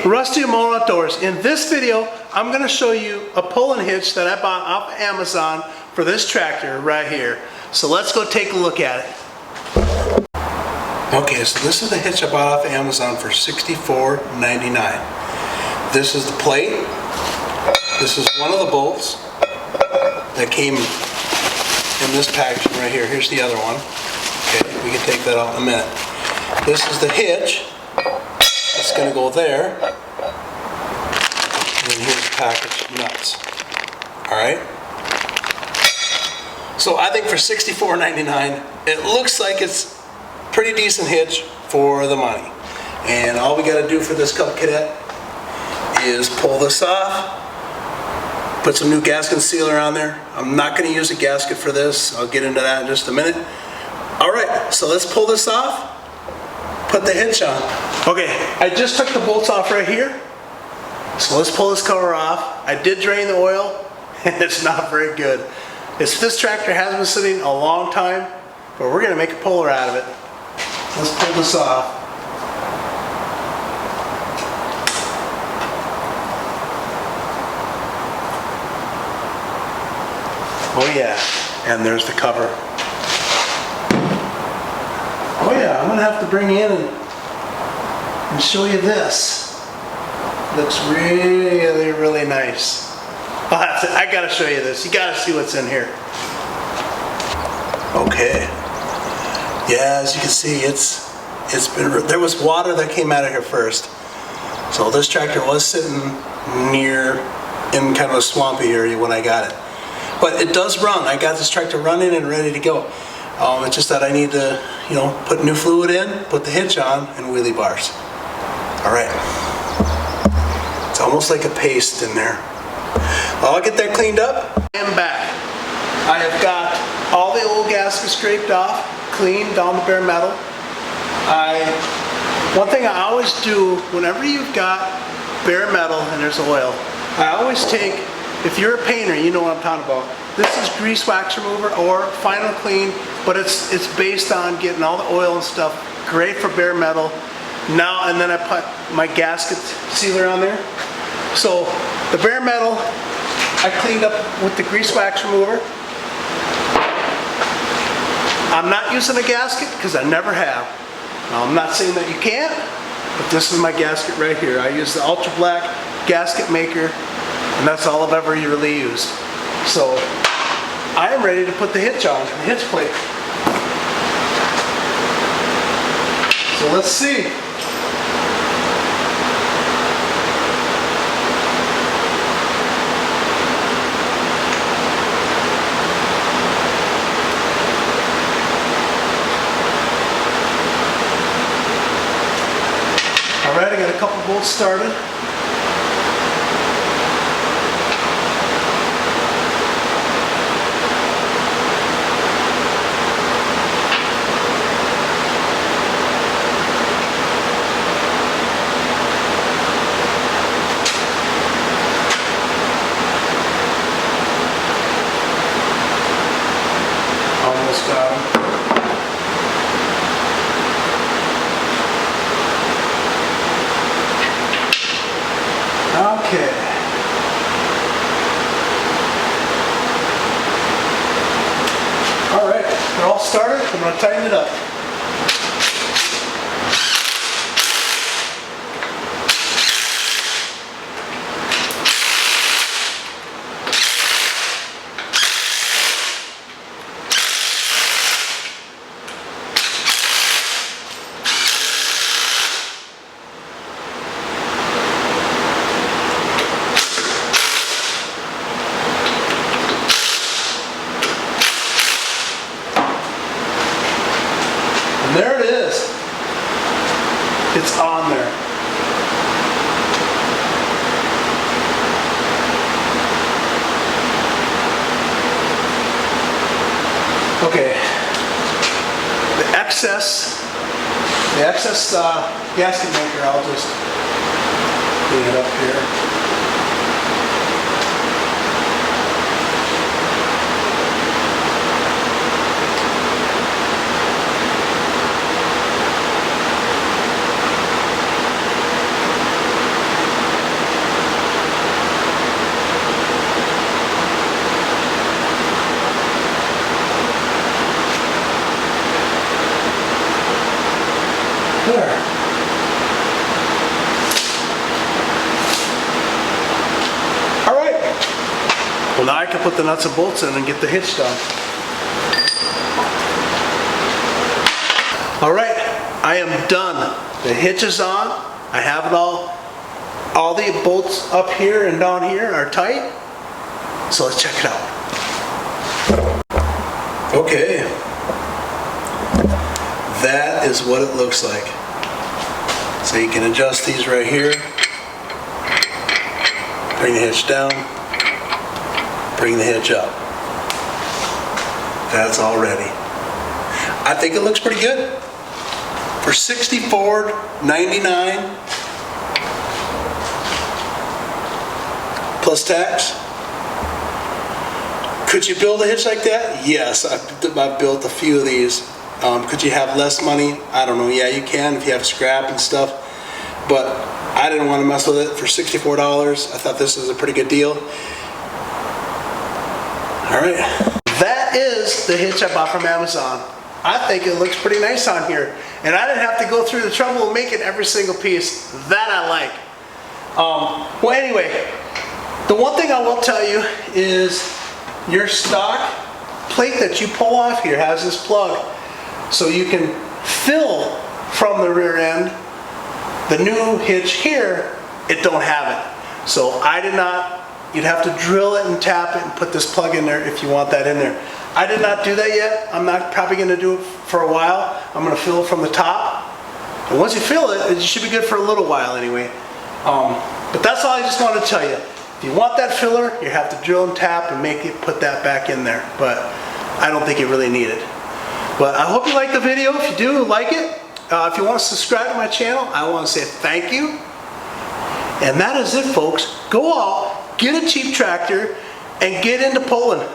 Hey, Rusty and Moto Outdoors. In this video, I'm going to show you a pull-in hitch that I bought off Amazon for this tractor right here. So let's go take a look at it. Okay, so this is the hitch I bought off Amazon for $64.99. This is the plate. This is one of the bolts that came in this packaging right here. Here's the other one. Okay, we can take that out in a minute. This is the hitch. It's going to go there, and then here's the package of nuts. Alright? So I think for $64.99, it looks like it's pretty decent hitch for the money. And all we got to do for this Cub Cadet is pull this off, put some new gasket sealer on there. I'm not going to use a gasket for this. I'll get into that in just a minute. Alright, so let's pull this off. Put the hitch on. Okay, I just took the bolts off right here. So let's pull this cover off. I did drain the oil, and it's not very good. This tractor has been sitting a long time, but we're going to make a puller out of it. Let's pull this off. Oh yeah, and there's the cover. Oh yeah, I'm going to have to bring you in and show you this. Looks really, really nice. I got to show you this. You got to see what's in here. Okay. Yeah, as you can see, there was water that came out of here first. So this tractor was sitting in kind of a swampy area when I got it. But it does run. I got this tractor running and ready to go. It's just that I need to, put new fluid in, put the hitch on, and wheelie bars. All right. It's almost like a paste in there. Well, I'll get that cleaned up. I am back. I have got all the old gaskets scraped off, cleaned down the bare metal. One thing I always do whenever you've got bare metal and there's oil, I always take, if you're a painter, you know what I'm talking about. This is grease wax remover or final clean, but it's based on getting all the oil and stuff. Great for bare metal. Now and then I put my gasket sealer on there. So the bare metal I cleaned up with the grease wax remover. I'm not using a gasket because I never have. Now, I'm not saying that you can't, but this is my gasket right here. I use the Ultra Black gasket maker, and that's all I've ever really used. So I am ready to put the hitch on, the hitch plate. So let's see. Alright, I got a couple bolts started. Almost got them. Okay. Alright, they're all started. I'm going to tighten it up. And there it is. It's on there. Okay. The excess gasket maker, I'll just clean it up here. now I can put the nuts and bolts in and get the hitch done. All right, I am done. The hitch is on. I have it all. All the bolts up here and down here are tight. So let's check it out. Okay. That is what it looks like. So you can adjust these right here. Bring the hitch down. Bring the hitch up. That's all ready. I think it looks pretty good. For $64.99 plus tax. Could you build a hitch like that? Yes, I've built a few of these. Could you have less money? I don't know. Yeah, you can if you have scrap and stuff. But I didn't want to mess with it for $64. I thought this was a pretty good deal. All right. That is the hitch I bought from Amazon. I think it looks pretty nice on here. And I didn't have to go through the trouble of making every single piece. That I like. Well, anyway, the one thing I will tell you is your stock plate that you pull off here has this plug. So you can fill from the rear end. The new hitch here, it don't have it. So I did not, you'd have to drill it and tap it and put this plug in there if you want that in there. I did not do that yet. I'm not probably going to do it for a while. I'm going to fill it from the top. And once you fill it, it should be good for a little while anyway. But that's all I just wanted to tell you. If you want that filler, you have to drill and tap and make it, put that back in there. But I don't think you really need it. But I hope you like the video. If you do, like it. If you want to subscribe to my channel, I want to say thank you. And that is it, folks. Go out, get a cheap tractor, and get into pulling.